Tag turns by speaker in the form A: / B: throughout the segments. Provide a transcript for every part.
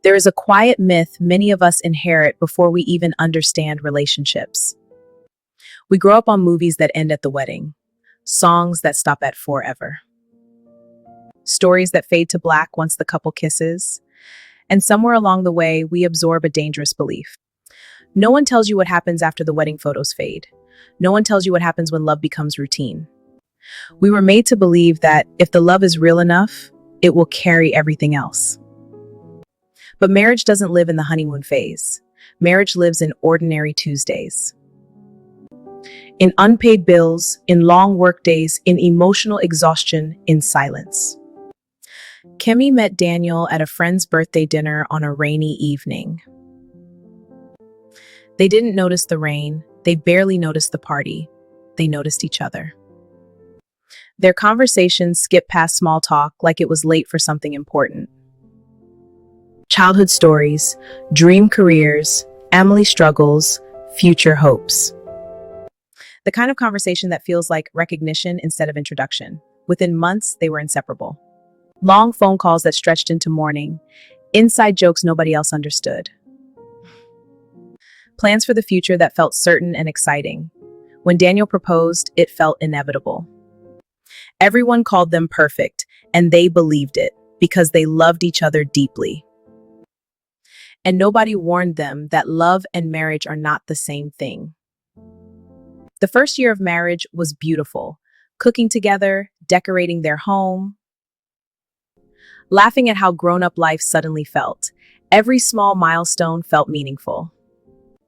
A: There is a quiet myth many of us inherit before we even understand relationships. We grow up on movies that end at the wedding, songs that stop at forever, stories that fade to black once the couple kisses, and somewhere along the way, we absorb a dangerous belief. No one tells you what happens after the wedding photos fade. No one tells you what happens when love becomes routine. We were made to believe that if the love is real enough, it will carry everything else. But marriage doesn't live in the honeymoon phase. Marriage lives in ordinary Tuesdays, in unpaid bills, in long work days, in emotional exhaustion, in silence. Kemi met Daniel at a friend's birthday dinner on a rainy evening. They didn't notice the rain. They barely noticed the party. They noticed each other. Their conversations skipped past small talk like it was late for something important. Childhood stories, dream careers, family struggles, future hopes. The kind of conversation that feels like recognition instead of introduction. Within months, they were inseparable. Long phone calls that stretched into morning, inside jokes nobody else understood. Plans for the future that felt certain and exciting. When Daniel proposed, it felt inevitable. Everyone called them perfect, and they believed it because they loved each other deeply. And nobody warned them that love and marriage are not the same thing. The first year of marriage was beautiful, cooking together, decorating their home, laughing at how grown-up life suddenly felt. Every small milestone felt meaningful.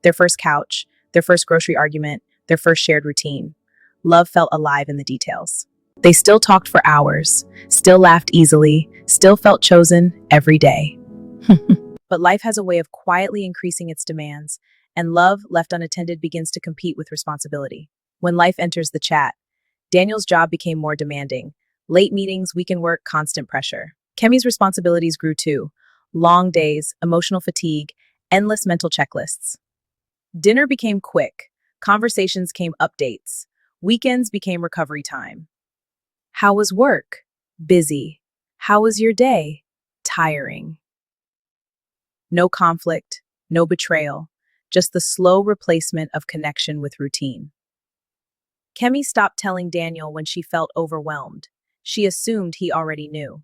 A: Their first couch, their first grocery argument, their first shared routine. Love felt alive in the details. They still talked for hours, still laughed easily, still felt chosen every day. But life has a way of quietly increasing its demands, and love, left unattended, begins to compete with responsibility. When life enters the chat, Daniel's job became more demanding. Late meetings, weekend work, constant pressure. Kemi's responsibilities grew too. Long days, emotional fatigue, endless mental checklists. Dinner became quick. Conversations came updates. Weekends became recovery time. How was work? Busy. How was your day? Tiring. No conflict, no betrayal, just the slow replacement of connection with routine. Kemi stopped telling Daniel when she felt overwhelmed. She assumed he already knew.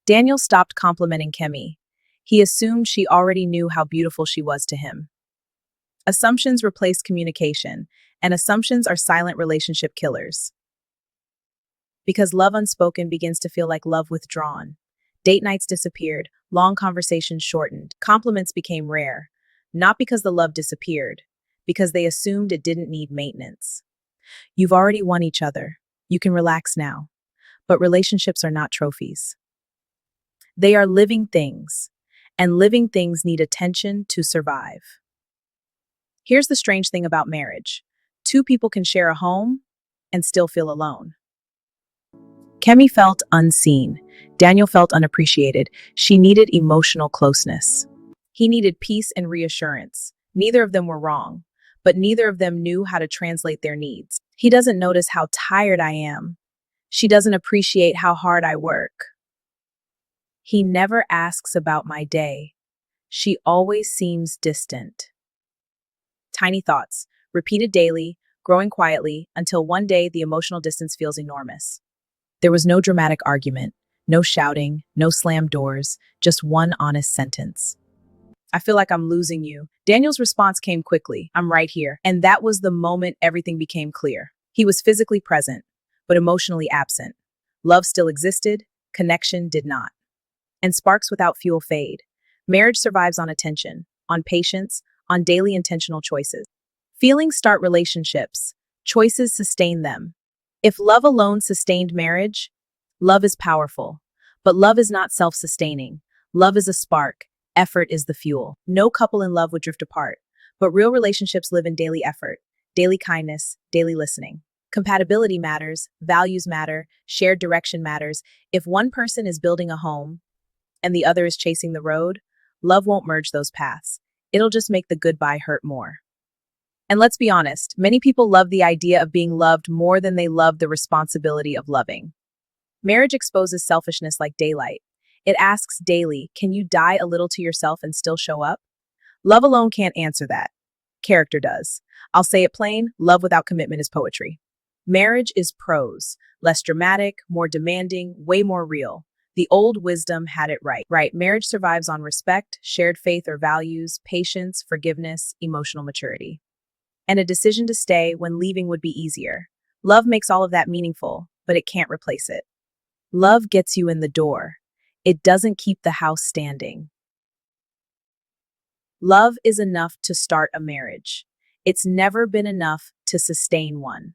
A: Daniel stopped complimenting Kemi. He assumed she already knew how beautiful she was to him. Assumptions replace communication, and assumptions are silent relationship killers. Because love unspoken begins to feel like love withdrawn. Date nights disappeared, long conversations shortened, compliments became rare, not because the love disappeared, because they assumed it didn't need maintenance. You've already won each other. You can relax now. But relationships are not trophies. They are living things, and living things need attention to survive. Here's the strange thing about marriage. Two people can share a home and still feel alone. Kemi felt unseen. Daniel felt unappreciated. She needed emotional closeness. He needed peace and reassurance. Neither of them were wrong, but neither of them knew how to translate their needs. He doesn't notice how tired I am. She doesn't appreciate how hard I work. He never asks about my day. She always seems distant. Tiny thoughts, repeated daily, growing quietly, until one day the emotional distance feels enormous. There was no dramatic argument, no shouting, no slammed doors, just one honest sentence. I feel like I'm losing you. Daniel's response came quickly. I'm right here. And that was the moment everything became clear. He was physically present, but emotionally absent. Love still existed, connection did not. And sparks without fuel fade. Marriage survives on attention, on patience, on daily intentional choices. Feelings start relationships. Choices sustain them. If love alone sustained marriage, love is powerful. But love is not self-sustaining. Love is a spark. Effort is the fuel. No couple in love would drift apart. But real relationships live in daily effort, daily kindness, daily listening. Compatibility matters, values matter, shared direction matters. If one person is building a home and the other is chasing the road, love won't merge those paths. It'll just make the goodbye hurt more. And let's be honest, many people love the idea of being loved more than they love the responsibility of loving. Marriage exposes selfishness like daylight. It asks daily, can you die a little to yourself and still show up? Love alone can't answer that. Character does. I'll say it plain, love without commitment is poetry. Marriage is prose, less dramatic, more demanding, way more real. The old wisdom had it right. Right, marriage survives on respect, shared faith or values, patience, forgiveness, emotional maturity. And a decision to stay when leaving would be easier. Love makes all of that meaningful, but it can't replace it. Love gets you in the door. It doesn't keep the house standing. Love is enough to start a marriage. It's never been enough to sustain one.